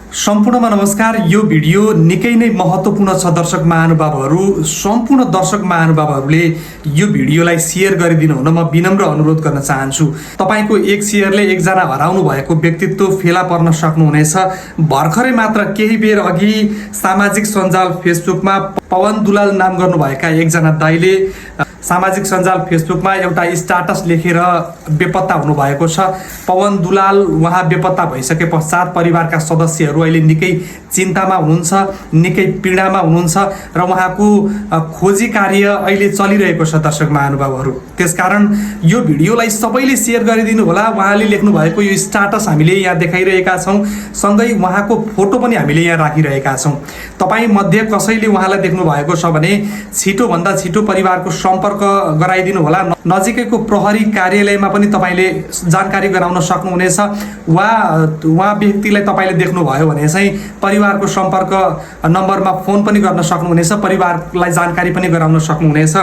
सम्पूर्णमा नमस्कार। यो भिडियो निकै नै महत्त्वपूर्ण छ दर्शक महानुभावहरू। सम्पूर्ण दर्शक महानुभावहरूले यो भिडियोलाई सेयर गरिदिनु हुन म विनम्र अनुरोध गर्न चाहन्छु। तपाईको एक सेयरले एकजना हराउनु भएको व्यक्तित्व फेला पर्न सक्नुहुनेछ। भर्खरै मात्र केही बेर अघि सामाजिक सञ्जाल फेसबुकमा पवन दुलाल नाम गर्नुभएका एकजना दाइले सामाजिक सञ्जाल फेसबुकमा एउटा स्टाटस लेखेर बेपत्ता हुनुभएको छ। पवन दुलाल उहाँ बेपत्ता भइसके पश्चात परिवारका सदस्यहरू अहिले निकै चिन्तामा हुनुहुन्छ, निकै पीडामा हुनुहुन्छ र उहाँको खोजी कार्य अहिले चलिरहेको छ दर्शक महानुभावहरू। त्यसकारण यो भिडियोलाई सबैले सेयर गरिदिनु होला। उहाँले लेख्नु भएको यो स्टाटस हामीले यहाँ देखाइरहेका छौँ, सँगै उहाँको फोटो पनि हामीले यहाँ राखिरहेका छौँ। तपाईँ मध्ये कसैले उहाँलाई देख्नु भएको छ भने छिटोभन्दा छिटो परिवारको सम्पर्क गराइदिनु होला। नजिकैको प्रहरी कार्यालयमा पनि तपाईले जानकारी गराउन सक्नुहुनेछ। उहाँ व्यक्तिलाई तपाईले देख्नुभयो भने चाहिँ परिवारको सम्पर्क नम्बरमा फोन पनि गर्न सक्नुहुनेछ, परिवारलाई जानकारी पनि गराउन सक्नुहुनेछ।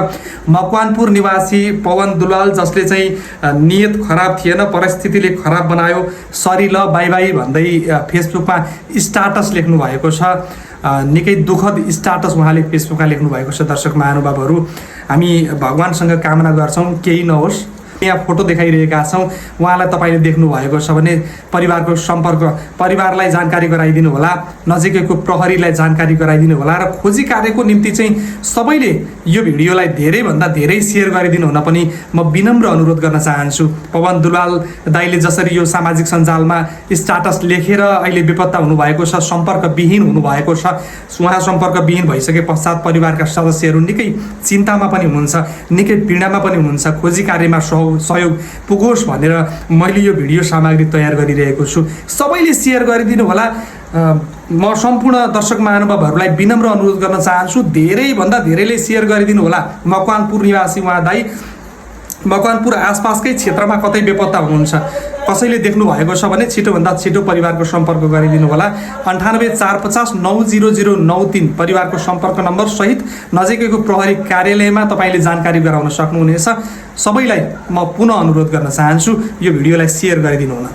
मकवानपुर निवासी पवन दुलाल, जसले चाहिँ नियत खराब थिएन, परिस्थितिले खराब बनायो, सरी ल बाई बाई भन्दै फेसबुकमा स्टाटस लेख्नु भएको छ। निकै दुःखद स्टाटस उहाँले फेसबुकमा लेख्नु भएको छ। दर्शक महानुभावहरू, हामी भगवानसँग कामना गर्छौँ केही नहोस्। यहाँ फोटो देखाइरहेका छौँ। उहाँलाई तपाईँले देख्नु भएको छ भने परिवारको सम्पर्क, परिवारलाई जानकारी गराइदिनु होला, नजिकैको प्रहरीलाई जानकारी गराइदिनु होला र खोजी कार्यको निम्ति चाहिँ सबैले यो भिडियोलाई धेरैभन्दा धेरै सेयर गरिदिनु हुन पनि म विनम्र अनुरोध गर्न चाहन्छु। पवन दुलाल दाइले जसरी यो सामाजिक सञ्जालमा स्टाटस लेखेर अहिले बेपत्ता हुनुभएको छ, सम्पर्कविहीन हुनुभएको छ, उहाँ सम्पर्कविहीन भइसके पश्चात परिवारका सदस्यहरू निकै चिन्तामा पनि हुनुहुन्छ, निकै पीडामा पनि हुनुहुन्छ। खोजी कार्यमा सहयोग पुगोस् भनेर मैले यो भिडियो सामग्री तयार गरिरहेको छु। सबैले सेयर गरिदिनु होला। म सम्पूर्ण दर्शक महानुभावहरूलाई विनम्र अनुरोध गर्न चाहन्छु, धेरैभन्दा धेरैले सेयर गरिदिनु होला। मकवानपुर निवासी उहाँ दाइ मकवानपुर आसपासकै क्षेत्रमा कतै बेपत्ता हुनुहुन्छ, कसैले देख्नु भएको छ भने छिटोभन्दा छिटो परिवारको सम्पर्क गरिदिनु होला। 9845900093 परिवारको सम्पर्क नम्बर सहित नजिकैको प्रहरी कार्यालयमा तपाईँले जानकारी गराउन सक्नुहुनेछ। सबैलाई म पुनः अनुरोध गर्न चाहन्छु, यो भिडियोलाई सेयर गरिदिनु होला।